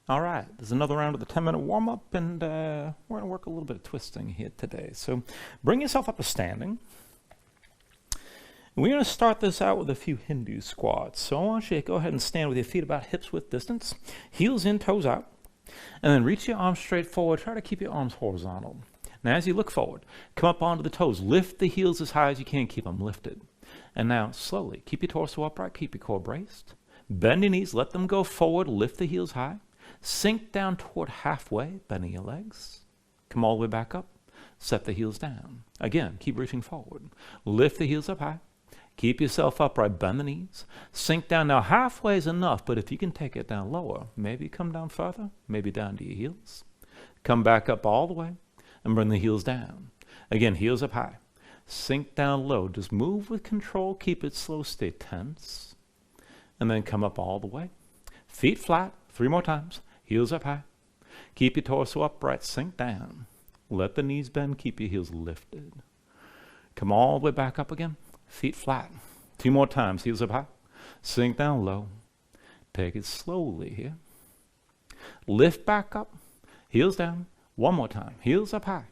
All right, there's another round of the 10-minute warm-up, and we're going to work a little bit of twisting here today. So bring yourself up to standing. We're going to start this out with a few Hindu squats. So I want you to go ahead and stand with your feet about hips-width distance, heels in, toes out, and then reach your arms straight forward. Try to keep your arms horizontal. Now as you look forward, come up onto the toes. Lift the heels as high as you can. Keep them lifted. And now slowly, keep your torso upright, keep your core braced. Bend your knees, let them go forward, lift the heels high. Sink down toward halfway, bending your legs. Come all the way back up. Set the heels down. Again, keep reaching forward. Lift the heels up high. Keep yourself upright, bend the knees. Sink down. Now halfway is enough, but if you can take it down lower, maybe come down further, maybe down to your heels. Come back up all the way and bring the heels down. Again, heels up high. Sink down low. Just move with control. Keep it slow. Stay tense. And then come up all the way. Feet flat. 3 more times. Heels up high. Keep your torso upright. Sink down. Let the knees bend. Keep your heels lifted. Come all the way back up again. Feet flat. 2 more times. Heels up high. Sink down low. Take it slowly here. Lift back up. Heels down. 1 more time. Heels up high.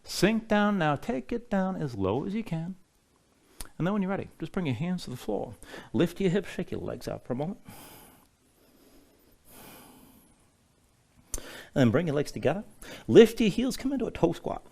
Sink down. Now take it down as low as you can. And then when you're ready, just bring your hands to the floor. Lift your hips. Shake your legs out for a moment. And then bring your legs together. Lift your heels. Come into a toe squat.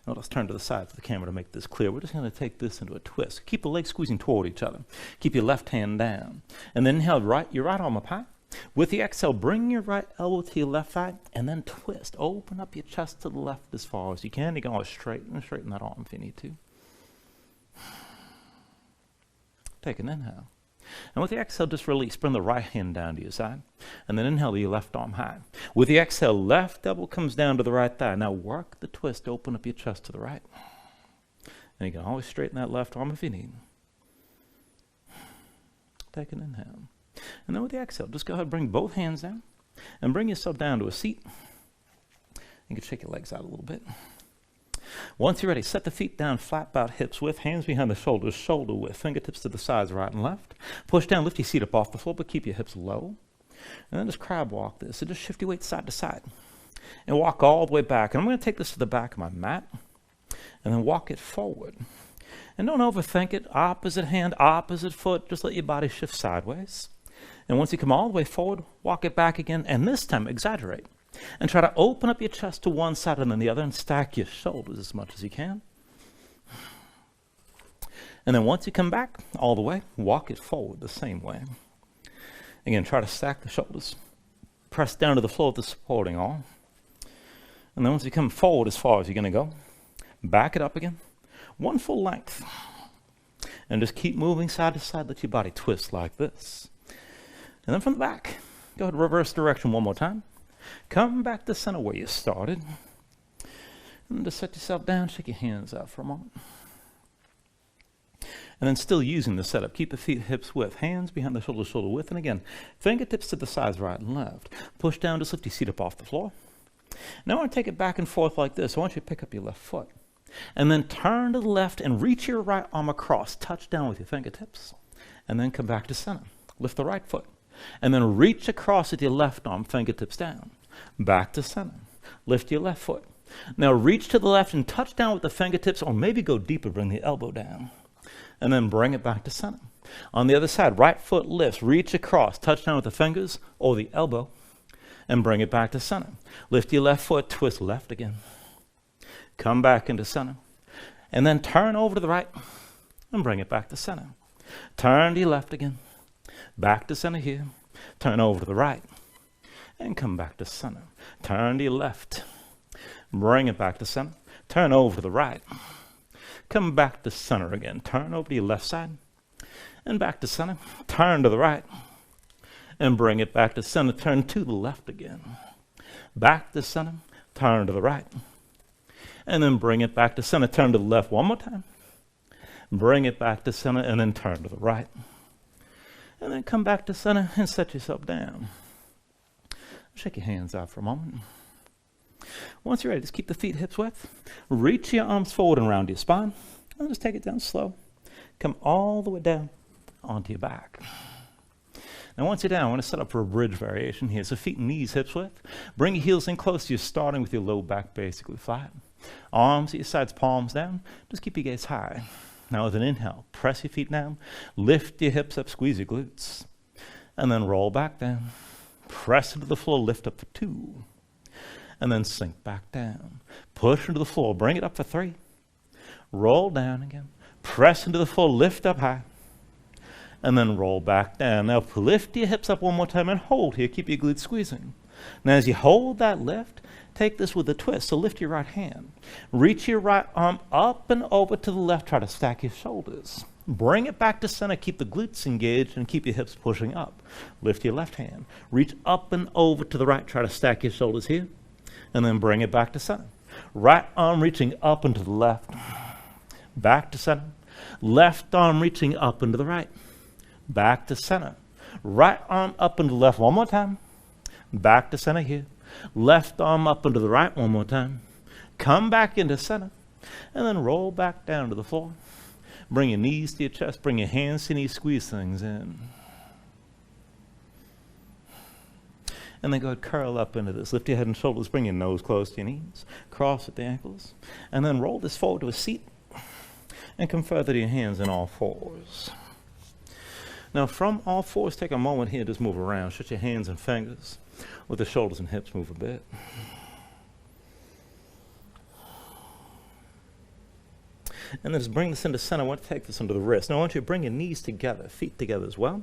Now let's turn to the side for the camera to make this clear. We're just going to take this into a twist. Keep the legs squeezing toward each other. Keep your left hand down. And then inhale your right arm up high. With the exhale, bring your right elbow to your left thigh and then twist. Open up your chest to the left as far as you can. You can always straighten that arm if you need to. Take an inhale. And with the exhale, just release. Bring the right hand down to your side. And then inhale your left arm high. With the exhale, left elbow comes down to the right thigh. Now work the twist. Open up your chest to the right. And you can always straighten that left arm if you need. Take an inhale. And then with the exhale, just go ahead and bring both hands down. And bring yourself down to a seat. You can shake your legs out a little bit. Once you're ready, set the feet down flat about hips width, hands behind the shoulders, shoulder width, fingertips to the sides, right and left. Push down, lift your seat up off the floor, but keep your hips low. And then just crab walk this. So just shift your weight side to side. And walk all the way back. And I'm going to take this to the back of my mat. And then walk it forward. And don't overthink it. Opposite hand, opposite foot. Just let your body shift sideways. And once you come all the way forward, walk it back again. And this time, exaggerate. And try to open up your chest to one side and then the other and stack your shoulders as much as you can. And then once you come back all the way, walk it forward the same way. Again, try to stack the shoulders. Press down to the floor with the supporting arm. And then once you come forward as far as you're going to go, back it up again. 1 full length. And just keep moving side to side. Let your body twist like this. And then from the back, go ahead and reverse direction 1 more time. Come back to center where you started. And just set yourself down, shake your hands out for a moment. And then still using the setup, keep the feet hips width, hands behind the shoulders, shoulder width. And again, fingertips to the sides, right and left. Push down, just lift your seat up off the floor. Now I want to take it back and forth like this. I want you to pick up your left foot. And then turn to the left and reach your right arm across. Touch down with your fingertips. And then come back to center. Lift the right foot. And then reach across with your left arm, fingertips down. Back to center. Lift your left foot. Now reach to the left and touch down with the fingertips, or maybe go deeper, bring the elbow down. And then bring it back to center. On the other side, right foot lifts, reach across, touch down with the fingers or the elbow, and bring it back to center. Lift your left foot, twist left again. Come back into center. And then turn over to the right and bring it back to center. Turn to your left again. Back to center here. Turn over to the right. And come back to center. Turn to your left. Bring it back to center. Turn over to the right. Come back to center again. Turn over to your left side. And back to center. Turn to the right. And bring it back to center. Turn to the left again. Back to center. Turn to the right. And then bring it back to center. Turn to the left 1 more time. Bring it back to center and then turn to the right. And then come back to center and set yourself down. Shake your hands out for a moment. Once you're ready, just keep the feet hips width. Reach your arms forward and around your spine. And just take it down slow. Come all the way down onto your back. Now once you're down, I want to set up for a bridge variation here. So feet and knees hips width. Bring your heels in close to you, starting with your low back basically flat. Arms at your sides, palms down. Just keep your gaze high. Now with an inhale, press your feet down. Lift your hips up, squeeze your glutes. And then roll back down. Press into the floor, lift up for 2. And then sink back down. Push into the floor, bring it up for 3. Roll down again. Press into the floor, lift up high. And then roll back down. Now lift your hips up one more time and hold here. Keep your glutes squeezing. Now as you hold that lift, take this with a twist. So lift your right hand. Reach your right arm up and over to the left. Try to stack your shoulders. Bring it back to center. Keep the glutes engaged and keep your hips pushing up. Lift your left hand. Reach up and over to the right. Try to stack your shoulders here. And then bring it back to center. Right arm reaching up and to the left. Back to center. Left arm reaching up and to the right. Back to center. Right arm up and to the left one more time. Back to center here. Left arm up and to the right one more time. Come back into center. And then roll back down to the floor. Bring your knees to your chest. Bring your hands to your knees. Squeeze things in. And then go ahead, curl up into this. Lift your head and shoulders. Bring your nose close to your knees. Cross at the ankles. And then roll this forward to a seat. And come further to your hands in all fours. Now from all fours, take a moment here, just move around. Shut your hands and fingers. With the shoulders and hips, move a bit. And then just bring this into center. I want to take this under the wrist. Now I want you to bring your knees together, feet together as well.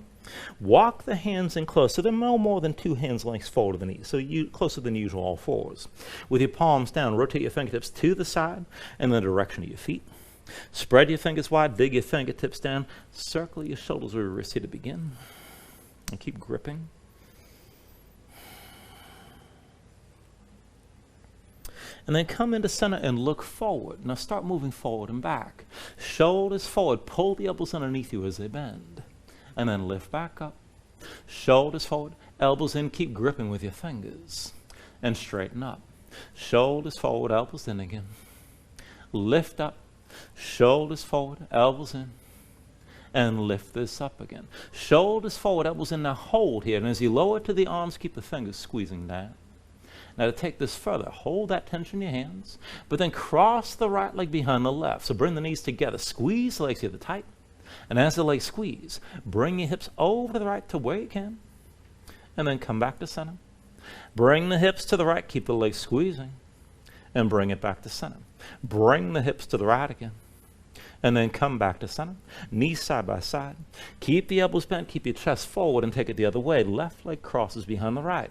Walk the hands in close. So they're no more than 2 hands lengths forward of the knees. So you closer than usual, all fours. With your palms down, rotate your fingertips to the side and the direction of your feet. Spread your fingers wide, dig your fingertips down, circle your shoulders with your wrists here to begin, and keep gripping. And then come into center and look forward. Now start moving forward and back. Shoulders forward, pull the elbows underneath you as they bend, and then lift back up. Shoulders forward, elbows in, keep gripping with your fingers, and straighten up. Shoulders forward, elbows in again. Lift up. Shoulders forward, elbows in, and lift this up again. Shoulders forward, elbows in. Now hold here, and as you lower to the arms, keep the fingers squeezing down. Now to take this further, hold that tension in your hands, but then cross the right leg behind the left. So bring the knees together, squeeze the legs together tight, and as the legs squeeze, bring your hips over to the right to where you can, and then come back to center. Bring the hips to the right, keep the legs squeezing, and bring it back to center. Bring the hips to the right again. And then come back to center. Knees side by side. Keep the elbows bent. Keep your chest forward and take it the other way. Left leg crosses behind the right.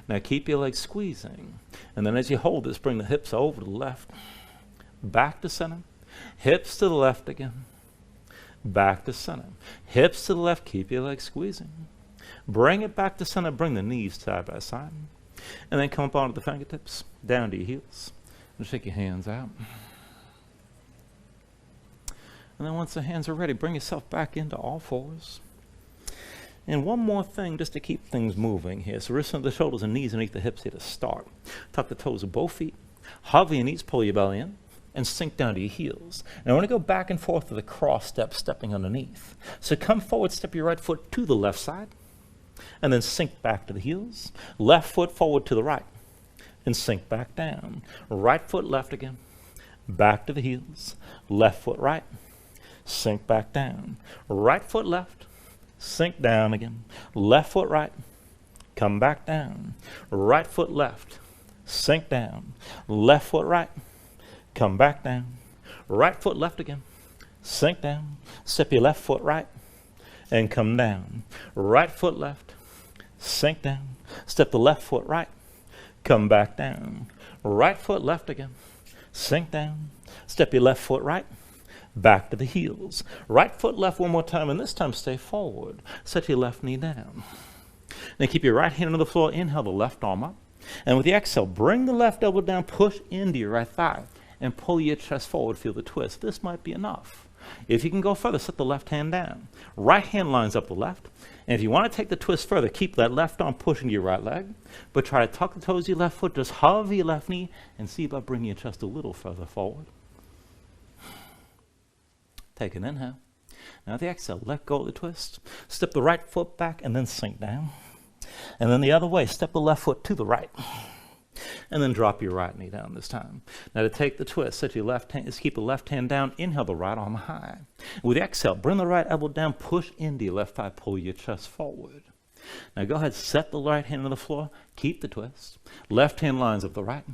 Now keep your legs squeezing. And then as you hold this, bring the hips over to the left. Back to center. Hips to the left again. Back to center. Hips to the left. Keep your legs squeezing. Bring it back to center. Bring the knees side by side. And then come up onto the fingertips. Down to your heels. And shake your hands out. And then once the hands are ready, bring yourself back into all fours. And one more thing just to keep things moving here. So wrists under the shoulders and knees underneath the hips here to start. Tuck the toes of both feet. Hover your knees, pull your belly in, and sink down to your heels. Now I want to go back and forth to the cross step, stepping underneath. So come forward, step your right foot to the left side, and then sink back to the heels. Left foot forward to the right. And sink back down. Right foot left again. Back to the heels. Left foot right. Sink back down. Right foot left. Sink down again. Left foot right. Come back down. Right foot left. Sink down. Left foot right. Come back down. Right foot left again. Sink down. Step your left foot right. And come down. Right foot left. Sink down. Step the left foot right. Come back down. Right foot left again. Sink down. Step your left foot right. Back to the heels. Right foot left one more time, and this time stay forward. Set your left knee down. Now keep your right hand on the floor. Inhale the left arm up. And with the exhale, bring the left elbow down. Push into your right thigh. And pull your chest forward. Feel the twist. This might be enough. If you can go further, set the left hand down. Right hand lines up the left. And if you want to take the twist further, keep that left arm pushing your right leg. But try to tuck the toes of your left foot. Just hover your left knee and see about bringing your chest a little further forward. Take an inhale. Now the exhale, let go of the twist. Step the right foot back and then sink down. And then the other way, step the left foot to the right. And then drop your right knee down this time. Now to take the twist, set your left hand, keep the left hand down, inhale the right arm high. With the exhale, bring the right elbow down, push into your left thigh, pull your chest forward. Now go ahead, set the right hand on the floor, keep the twist. Left hand lines up the right.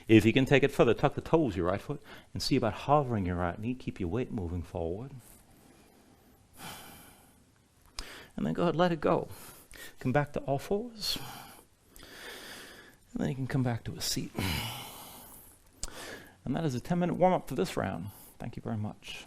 If you can take it further, tuck the toes of your right foot and see about hovering your right knee. Keep your weight moving forward. And then go ahead, let it go. Come back to all fours. And then you can come back to a seat. And that is a 10-minute warm-up for this round. Thank you very much.